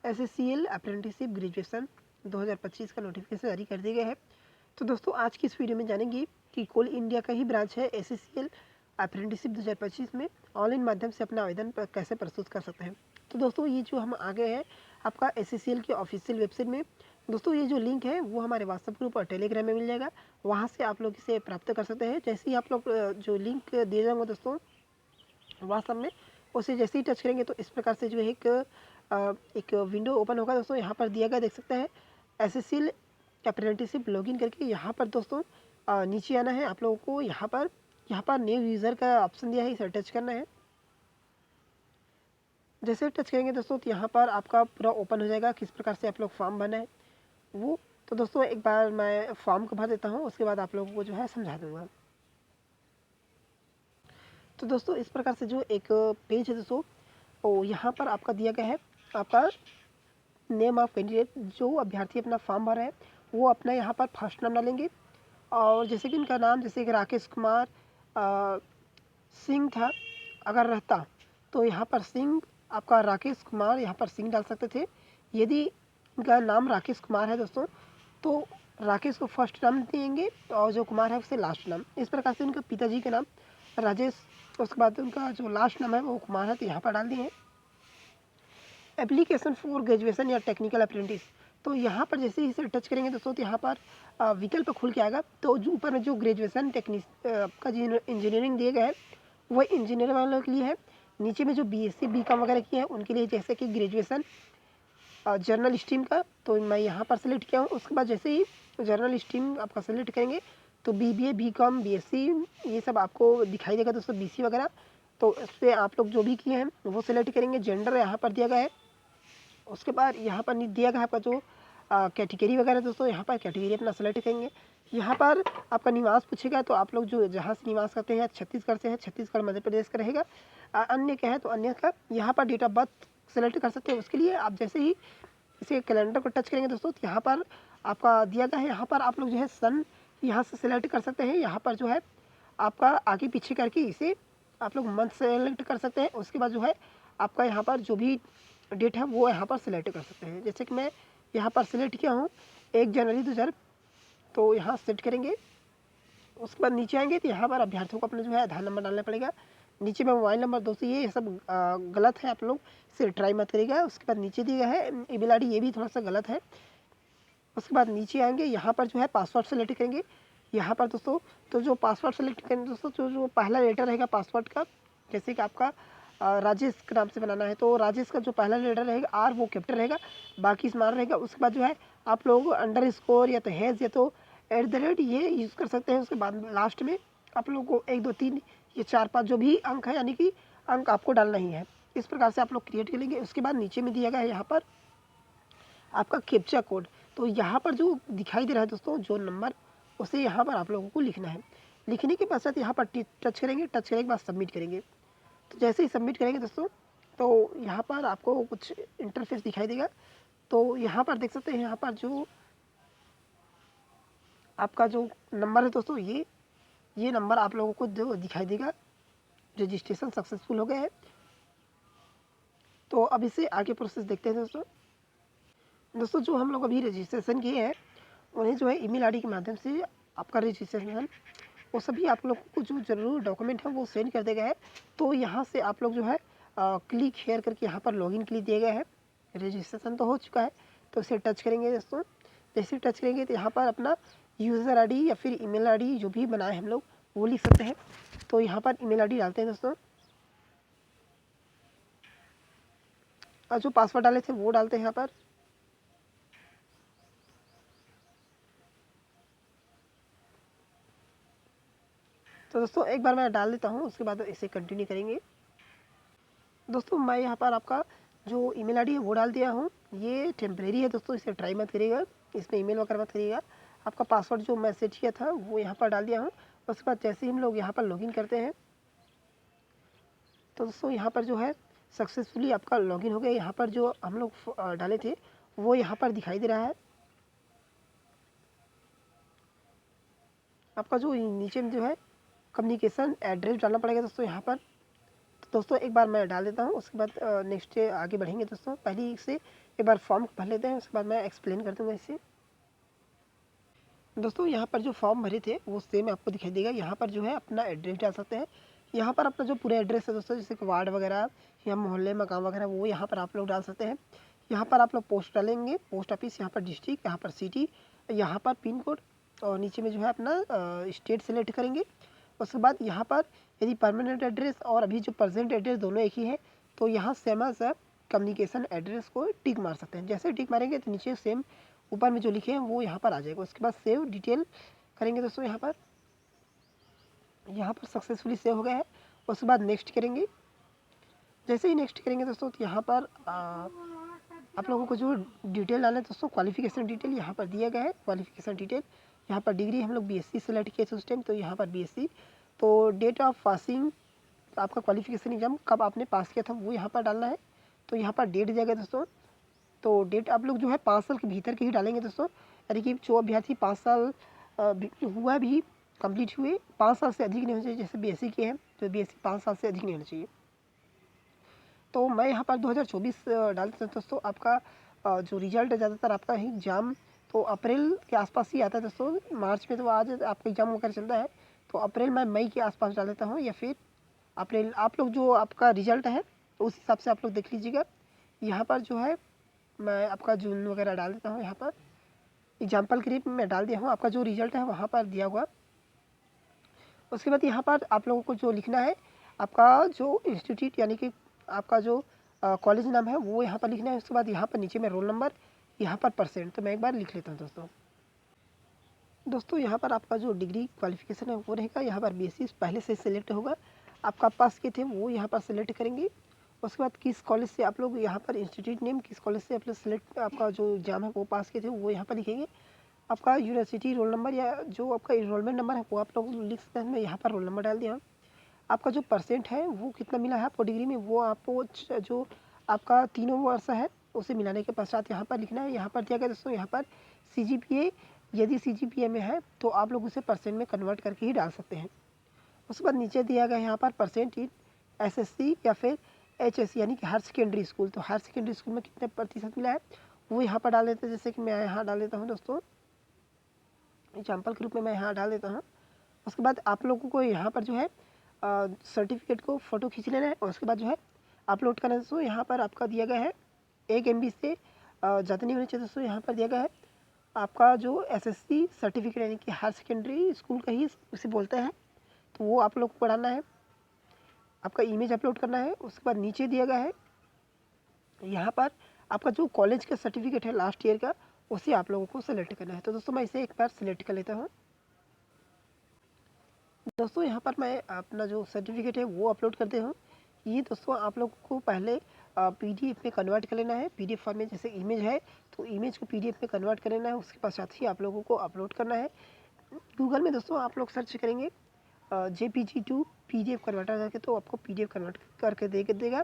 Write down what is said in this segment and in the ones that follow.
SSCL apprenticeship graduation 2025 का notification जारी कर दिया गया है। तो दोस्तों आज की इस वीडियो में जानेंगे कि कोल इंडिया का ही ब्रांच है SSCL अप्रेंटिसशिप 2025 में ऑनलाइन माध्यम से अपना आवेदन कैसे प्रस्तुत कर सकते हैं। तो दोस्तों ये जो हम आ गए हैं आपका SSCL की ऑफिशियल वेबसाइट में। दोस्तों ये जो लिंक है वो हमारे व्हाट्सएप ग्रुप और टेलीग्राम में मिल जाएगा, वहाँ से आप लोग इसे प्राप्त कर सकते हैं। जैसे ही आप लोग जो लिंक दिए जाएंगे दोस्तों व्हाट्सएप में, उसे जैसे ही टच करेंगे तो इस प्रकार से जो है एक विंडो ओपन होगा। दोस्तों यहाँ पर दिया गया देख सकते हैं SSCL अप्रेंटिसशिप लॉगिन करके यहाँ पर दोस्तों नीचे आना है आप लोगों को। यहाँ पर न्यू यूज़र का ऑप्शन दिया है, इसे टच करना है। जैसे टच करेंगे दोस्तों तो यहाँ पर आपका पूरा ओपन हो जाएगा, किस प्रकार से आप लोग फॉर्म भरना है वो। तो दोस्तों एक बार मैं फॉर्म को भर देता हूँ, उसके बाद आप लोगों को जो है समझा दूँगा। तो दोस्तों इस प्रकार से जो एक पेज है दोस्तों, और यहाँ पर आपका दिया गया है आपका नेम ऑफ कैंडिडेट। जो अभ्यर्थी अपना फॉर्म भर रहे हैं वो अपना यहाँ पर फर्स्ट नाम डालेंगे, और जैसे कि उनका नाम जैसे कि राकेश कुमार सिंह था अगर रहता तो यहाँ पर सिंह, आपका राकेश कुमार यहाँ पर सिंह डाल सकते थे। यदि उनका नाम राकेश कुमार है दोस्तों तो राकेश को फर्स्ट नाम देंगे और जो कुमार है उसे लास्ट नाम। इस प्रकार से उनके पिताजी का नाम राजेश, उसके बाद उनका जो लास्ट नाम है वो कुमार है, तो यहाँ पर डाल दिए हैं। एप्लीकेशन फॉर ग्रेजुएशन या टेक्निकल अप्रेंटिस, तो यहाँ पर जैसे ही इसे टच करेंगे दोस्तों तो यहाँ पर विकल्प खुल के आएगा। तो जो ऊपर में जो ग्रेजुएशन का जो इंजीनियरिंग दिए गए है वो इंजीनियर वालों के लिए है। नीचे में जो BSc BCom वगैरह किए हैं उनके लिए, जैसे कि ग्रेजुएशन जर्नल स्ट्रीम का, तो मैं यहाँ पर सेलेक्ट किया हूँ। उसके बाद जैसे ही जर्नल स्ट्रीम आपका सेलेक्ट करेंगे तो BBA BCom BSc ये सब आपको दिखाई देगा दोस्तों, BC वगैरह। तो इस पर आप लोग जो भी किए हैं वो सेलेक्ट करेंगे। जेंडर यहाँ पर दिया गया है। उसके बाद यहाँ पर दिया गया आपका जो कैटेगरी वगैरह दोस्तों, यहाँ पर कैटेगरी अपना सेलेक्ट करेंगे। यहाँ पर आपका निवास पूछेगा, तो आप लोग जो जहाँ से निवास करते हैं, छत्तीसगढ़ से है, छत्तीसगढ़ मध्य प्रदेश का रहेगा। अन्य क्या है तो अन्य का। यहाँ पर डेट ऑफ बर्थ सेलेक्ट कर सकते हैं। उसके लिए आप जैसे ही इसे कैलेंडर को टच करेंगे दोस्तों तो यहाँ पर आपका दिया गया है, यहाँ पर आप लोग जो है सन यहाँ से सिलेक्ट कर सकते हैं। यहाँ पर जो है आपका आगे पीछे करके इसे आप लोग मंथ सेलेक्ट कर सकते हैं। उसके बाद जो है आपका यहाँ पर जो भी डेट है वो यहाँ पर सिलेक्ट कर सकते हैं। जैसे कि मैं यहाँ पर सिलेक्ट किया हूँ 1 जनवरी 2000, तो यहाँ सेट करेंगे। उसके बाद नीचे आएंगे तो यहाँ पर अभ्यर्थियों को अपना जो है आधार नंबर डालना पड़ेगा। नीचे में मोबाइल नंबर दोस्तों ये सब गलत है, आप लोग इसे ट्राई मत करिएगा। उसके बाद नीचे दिया है ईमेल आईडी, ये भी थोड़ा सा गलत है। उसके बाद नीचे आएंगे, यहाँ पर जो है पासवर्ड सेलेक्ट करेंगे। यहाँ पर दोस्तों तो जो पासवर्ड सेलेक्ट करेंगे दोस्तों, जो पहला लेटर रहेगा पासवर्ड का, जैसे कि आपका राजेश के नाम से बनाना है तो राजेश का जो पहला लेटर रहेगा R वो कैपिटल रहेगा, बाकी स्मॉल रहेगा। उसके बाद जो है आप लोग अंडरस्कोर या तो हैज़ या तो @ ये यूज़ कर सकते हैं। उसके बाद लास्ट में आप लोग को 1 2 3 ये 4 5 जो भी अंक है, यानी कि अंक आपको डालना ही है। इस प्रकार से आप लोग क्रिएट कर लेंगे। उसके बाद नीचे में दिया गया है यहाँ पर आपका कैप्चा कोड। तो यहाँ पर जो दिखाई दे रहा है दोस्तों जो नंबर, उसे यहाँ पर आप लोगों को लिखना है। लिखने के पश्चात यहाँ पर टच करेंगे, टच करने के बाद सबमिट करेंगे। तो जैसे ही सबमिट करेंगे दोस्तों तो यहाँ पर आपको कुछ इंटरफेस दिखाई देगा। तो यहाँ पर देख सकते हैं, यहाँ पर जो आपका जो नंबर है दोस्तों ये नंबर आप लोगों को जो दिखाई देगा, रजिस्ट्रेशन सक्सेसफुल हो गया है। तो अब इसे आगे प्रोसेस देखते हैं दोस्तों जो हम लोग अभी रजिस्ट्रेशन किए हैं उन्हें जो है ईमेल आईडी के माध्यम से आपका रजिस्ट्रेशन वो सभी आप लोग को जो जरूर डॉक्यूमेंट है वो सेंड कर देगा है। तो यहाँ से आप लोग जो है क्लिक हेयर करके यहाँ पर लॉगिन के लिए दिया गया है। रजिस्ट्रेशन तो हो चुका है, तो इसे टच करेंगे दोस्तों। जैसे टच करेंगे तो यहाँ पर अपना यूज़र आईडी या फिर ईमेल आईडी जो भी बनाए हम लोग वो लिख सकते हैं। तो यहाँ पर ईमेल आईडी डालते हैं दोस्तों, और जो पासवर्ड डाले थे वो डालते हैं यहाँ पर। तो दोस्तों एक बार मैं डाल देता हूँ, उसके बाद इसे कंटिन्यू करेंगे। दोस्तों मैं यहाँ पर आपका जो ईमेल आईडी है वो डाल दिया हूँ। ये टेम्परेरी है दोस्तों, इसे ट्राई मत करिएगा, इसमें ईमेल वगैरह मत करिएगा। आपका पासवर्ड जो मैं सेट किया था वो यहाँ पर डाल दिया हूँ। उसके बाद जैसे ही हम लोग यहाँ पर लॉगिन करते हैं तो दोस्तों यहाँ पर जो है सक्सेसफुली आपका लॉगिन हो गया। यहाँ पर जो हम लोग डाले थे वो यहाँ पर दिखाई दे रहा है। आपका जो नीचे में जो है कम्युनिकेशन एड्रेस डालना पड़ेगा दोस्तों यहाँ पर। दोस्तों एक बार मैं डाल देता हूँ, उसके बाद नेक्स्ट आगे बढ़ेंगे दोस्तों। पहले इससे एक बार फॉर्म भर लेते हैं, उसके बाद मैं एक्सप्लेन कर दूँगा इसे। दोस्तों यहाँ पर जो फॉर्म भरे थे वो सेम आपको दिखाई देगा। यहाँ पर जो है अपना एड्रेस डाल सकते हैं। यहाँ पर अपना जो पूरा एड्रेस है दोस्तों, जैसे कि वार्ड वगैरह या मोहल्ले मकान वगैरह, वो यहाँ पर आप लोग डाल सकते हैं। यहाँ पर आप लोग पोस्ट डालेंगे, पोस्ट ऑफिस, यहाँ पर डिस्ट्रिक्ट, यहाँ पर सिटी, यहाँ पर पिन कोड, और नीचे में जो है अपना स्टेट सेलेक्ट करेंगे। उसके बाद यहाँ पर यदि परमानेंट एड्रेस और अभी जो प्रेजेंट एड्रेस दोनों एक ही है, तो यहाँ सेम एज कम्युनिकेशन एड्रेस को टिक मार सकते हैं। जैसे टिक मारेंगे तो नीचे सेम ऊपर में जो लिखे हैं वो यहाँ पर आ जाएगा। उसके बाद सेव डिटेल करेंगे दोस्तों। यहाँ पर सक्सेसफुली सेव हो गया है। उसके बाद नेक्स्ट करेंगे। जैसे ही नेक्स्ट करेंगे दोस्तों, तो यहाँ पर आप लोगों को जो डिटेल डालना है दोस्तों, क्वालिफिकेशन डिटेल यहाँ पर दिया गया है। क्वालिफिकेशन डिटेल यहाँ पर डिग्री हम लोग बीएससी सेलेक्ट किए थे उस टाइम, तो यहाँ पर बीएससी। तो डेट ऑफ पासिंग, आपका क्वालिफिकेशन एग्जाम कब आपने पास किया था वो यहाँ पर डालना है। तो यहाँ पर डेट दिया गया दोस्तों। तो डेट आप लोग जो है 5 साल के भीतर के ही डालेंगे दोस्तों। यानी कि जो अभ्यर्थी 5 साल हुआ भी कंप्लीट हुए, 5 साल से अधिक नहीं होना चाहिए। जैसे बीएससी के हैं तो बीएससी 5 साल से अधिक नहीं होना चाहिए। तो मैं यहाँ पर 2024 डाल देता हूँ दोस्तों। आपका जो रिजल्ट है ज़्यादातर आपका एग्ज़ाम तो अप्रैल के आसपास ही आता है दोस्तों। मार्च में तो आज आपका एग्ज़ाम वगैरह चलता है, तो अप्रैल में मई के आसपास डाल देता हूँ, या फिर अप्रैल। आप लोग जो आपका रिजल्ट है उस हिसाब से आप लोग देख लीजिएगा। यहाँ पर जो है मैं आपका जून वगैरह डाल देता हूँ। यहाँ पर एग्जाम्पल के लिए मैं डाल दिया हूँ, आपका जो रिजल्ट है वहाँ पर दिया हुआ। उसके बाद यहाँ पर आप लोगों को जो लिखना है, आपका जो इंस्टीट्यूट यानी कि आपका जो कॉलेज नाम है वो यहाँ पर लिखना है। उसके बाद यहाँ पर नीचे में रोल नंबर, यहाँ पर परसेंट। तो मैं एक बार लिख लेता हूँ दोस्तों। यहाँ पर आपका जो डिग्री क्वालिफिकेशन है वो रहेगा। यहाँ पर बीएससी पहले से सिलेक्ट होगा, आपका पास किए थे वो यहाँ पर सिलेक्ट करेंगे। उसके बाद किस कॉलेज से आप लोग, यहाँ पर इंस्टीट्यूट नेम, किस कॉलेज से आप लोग सिलेक्ट, आपका जो एग्जाम है वो पास किए थे वो यहाँ पर लिखेंगे। आपका यूनिवर्सिटी रोल नंबर या जो आपका इनरोलमेंट नंबर है वो आप लोग लिख सकते हैं। मैं यहाँ पर रोल नंबर डाल दिया। आपका जो परसेंट है वो कितना मिला है आपको डिग्री में, वो आपको जो आपका तीनों वर्ष है उसे मिलाने के पश्चात यहाँ पर लिखना है। यहाँ पर दिया गया दोस्तों, यहाँ पर CGPA, यदि CGPA में है तो आप लोग उसे परसेंट में कन्वर्ट करके ही डाल सकते हैं। उसके बाद नीचे दिया गया यहाँ पर परसेंट इन SSC या फिर HSC यानी कि हायर सेकेंडरी स्कूल। तो हायर सेकेंडरी स्कूल में कितने प्रतिशत मिला है वो यहाँ पर डाल देते हैं। जैसे कि मैं यहाँ डाल देता हूँ दोस्तों, एग्जाम्पल के रूप में मैं यहाँ डाल देता हूँ। उसके बाद आप लोगों को यहाँ पर जो है सर्टिफिकेट को फ़ोटो खींच लेना है और उसके बाद जो है अपलोड करना है दोस्तों। यहाँ पर आपका दिया गया है 1 MB से ज़्यादा नहीं होना चाहिए दोस्तों। यहाँ पर दिया गया है आपका जो SSC सर्टिफिकेट यानी कि हायर सेकेंडरी स्कूल का ही उसे बोलते हैं, तो वो आप लोग को डालना है। आपका इमेज अपलोड करना है। उसके बाद नीचे दिया गया है यहाँ पर आपका जो कॉलेज का सर्टिफिकेट है लास्ट ईयर का, उसे आप लोगों को सिलेक्ट करना है। तो दोस्तों मैं इसे एक बार सिलेक्ट कर लेता हूँ। दोस्तों यहाँ पर मैं अपना जो सर्टिफिकेट है वो अपलोड करते हूँ। ये दोस्तों आप लोगों को पहले PDF में कन्वर्ट कर लेना है। PDF फॉर्म में जैसे इमेज है तो इमेज को PDF में कन्वर्ट कर लेना है। उसके पश्चात ही आप लोगों को अपलोड करना है। गूगल में दोस्तों आप लोग सर्च करेंगे JPG टू PDF कन्वर्टर करके, तो आपको PDF कन्वर्ट करके देगा।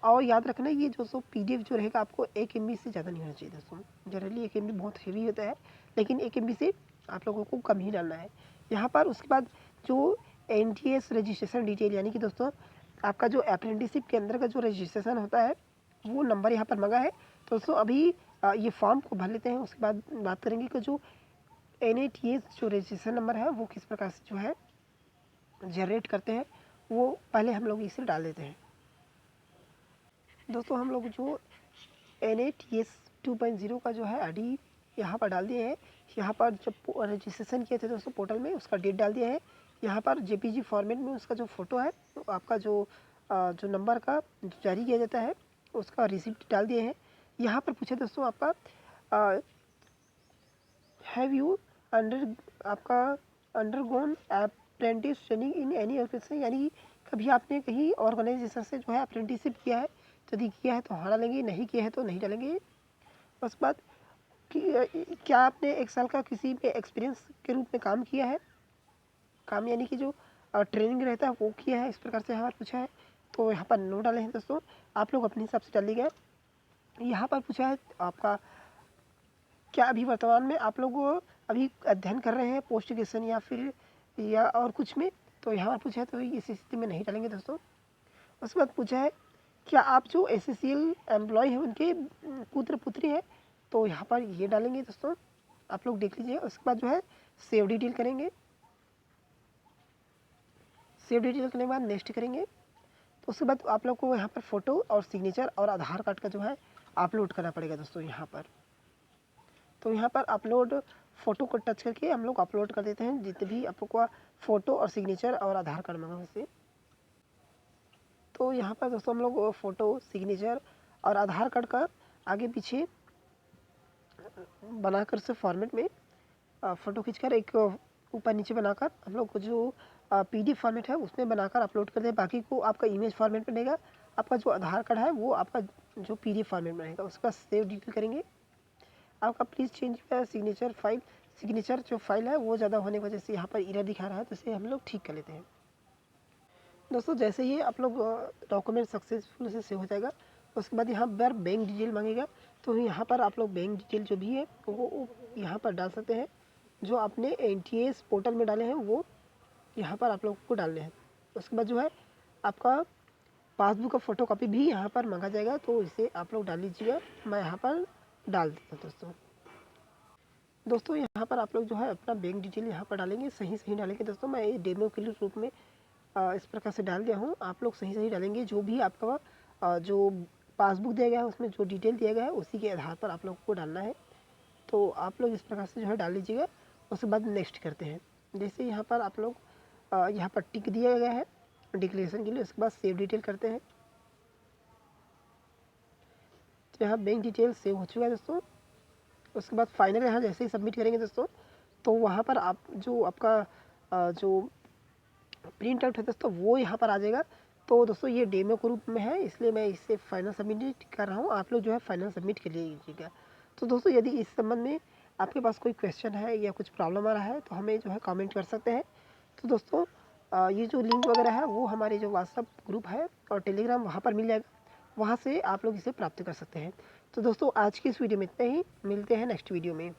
और याद रखना ये दोस्तों PDF जो रहेगा आपको 1 MB से ज़्यादा नहीं होना चाहिए दोस्तों। जनरली 1 MB बहुत हेवी होता है, लेकिन 1 MB से आप लोगों को कम ही डालना है यहाँ पर। उसके बाद जो NTS रजिस्ट्रेशन डिटेल यानी कि दोस्तों आपका जो अप्रेंटिसशिप के अंदर का जो रजिस्ट्रेशन होता है वो नंबर यहाँ पर मांगा है। तो दोस्तों अभी ये फॉर्म को भर लेते हैं। उसके बाद बात करेंगे कि जो NATS जो रजिस्ट्रेशन नंबर है वो किस प्रकार से जो है जनरेट करते हैं, वो पहले हम लोग इसे डाल देते हैं। दोस्तों हम लोग जो NATS 2.0 का जो है ID यहाँ पर डाल दिए हैं। यहाँ पर जब रजिस्ट्रेशन किए थे दोस्तों पोर्टल में, उसका डेट डाल दिया है। यहाँ पर JPG फॉर्मेट में उसका जो फ़ोटो है, तो आपका जो नंबर का जारी किया जाता है उसका रिसिप्ट डाल दिए हैं। यहाँ पर पूछे दोस्तों आपका हैव यू आपका undergone apprentice training in any organisation, यानी कभी आपने कहीं ऑर्गेनाइजेशन से जो है अप्रेंटिसशिप किया है, यदि किया है तो हाँ डालेंगे, नहीं किया है तो नहीं डालेंगे। उसके बाद क्या आपने 1 साल का किसी पे एक्सपीरियंस के रूप में काम किया है, काम यानी कि जो ट्रेनिंग रहता है वो किया है, इस प्रकार से हमारा पूछा है। तो यहाँ पर नो डाले हैं दोस्तों, आप लोग अपने हिसाब से डालिएगा। यहाँ पर पूछा है आपका क्या अभी वर्तमान में आप लोग अभी अध्ययन कर रहे हैं पोस्ट ग्रेजुएशन या फिर या और कुछ में, तो यहाँ पर पूछा है तो इस स्थिति में नहीं डालेंगे दोस्तों। उसके बाद पूछा है क्या आप जो एसएससीएल एम्प्लॉय हैं उनके पुत्र पुत्री हैं, तो यहाँ पर ये डालेंगे दोस्तों, आप लोग देख लीजिए। उसके बाद जो है सेव डिटेल करेंगे, सेव डिटेल करने के बाद नेक्स्ट करेंगे। तो उसके बाद आप लोग को यहाँ पर फ़ोटो और सिग्नेचर और आधार कार्ड का जो है अपलोड करना पड़ेगा दोस्तों यहाँ पर। तो यहाँ पर अपलोड फ़ोटो को टच करके हम लोग अपलोड कर देते हैं जितने भी आप लोग का फ़ोटो और सिग्नेचर और आधार कार्ड मांगा उससे। तो यहाँ पर दोस्तों हम लोग फ़ोटो, सिग्नेचर और आधार कार्ड का आगे पीछे बनाकर से फॉर्मेट में फ़ोटो खींचकर एक ऊपर नीचे बनाकर हम लोग को जो पीडीएफ फॉर्मेट है उसमें बनाकर अपलोड कर दें। बाकी को आपका इमेज फॉर्मेट में रहेगा, आपका जो आधार कार्ड है वो आपका जो पीडीएफ फॉर्मेट में रहेगा। उसके बाद सेव डिटेल करेंगे। आपका please change signature file, signature जो फाइल है वो ज़्यादा होने की वजह से यहाँ पर एरर दिखा रहा है, तो इसे हम लोग ठीक कर लेते हैं। दोस्तों जैसे ही आप लोग डॉक्यूमेंट सक्सेसफुल से सेव हो जाएगा, उसके बाद यहाँ पर बैंक डिटेल मांगेगा। तो यहाँ पर आप लोग बैंक डिटेल जो भी है वो यहाँ पर डाल सकते हैं। जो आपने एनटीएस पोर्टल में डाले हैं वो यहाँ पर आप लोग को डालने हैं। उसके बाद जो है आपका पासबुक का फ़ोटोकॉपी भी यहाँ पर मांगा जाएगा, तो इसे आप लोग डाल लीजिएगा। मैं यहाँ पर डाल देता हूँ दोस्तों यहाँ पर आप लोग जो है अपना बैंक डिटेल यहाँ पर डालेंगे, सही डालेंगे दोस्तों। मैं ये डेमो के रूप में इस प्रकार से डाल दिया हूँ। आप लोग सही डालेंगे। जो भी आपका जो पासबुक दिया गया है उसमें जो डिटेल दिया गया है उसी के आधार पर आप लोग को डालना है। तो आप लोग इस प्रकार से जो है डाल लीजिएगा। उसके बाद नेक्स्ट करते हैं। जैसे यहाँ पर आप लोग यहाँ पर टिक दिया गया है डिक्लेरेशन के लिए, उसके बाद सेव डिटेल करते हैं। तो यहाँ बैंक डिटेल सेव हो चुका है दोस्तों। उसके बाद फाइनल यहाँ जैसे ही सबमिट करेंगे दोस्तों, तो वहाँ पर आप जो आपका जो प्रिंट आउट है दोस्तों वो यहाँ पर आ जाएगा। तो दोस्तों ये डेमो के रूप में है, इसलिए मैं इसे फाइनल सबमिट कर रहा हूँ। आप लोग जो है फाइनल सबमिट कर लीजिएगा। तो दोस्तों यदि इस संबंध में आपके पास कोई क्वेश्चन है या कुछ प्रॉब्लम आ रहा है तो हमें जो है कमेंट कर सकते हैं। तो दोस्तों ये जो लिंक वगैरह है वो हमारे जो व्हाट्सअप ग्रुप है और टेलीग्राम वहाँ पर मिल जाएगा, वहाँ से आप लोग इसे प्राप्त कर सकते हैं। तो दोस्तों आज की इस वीडियो में इतना ही, मिलते हैं नेक्स्ट वीडियो में।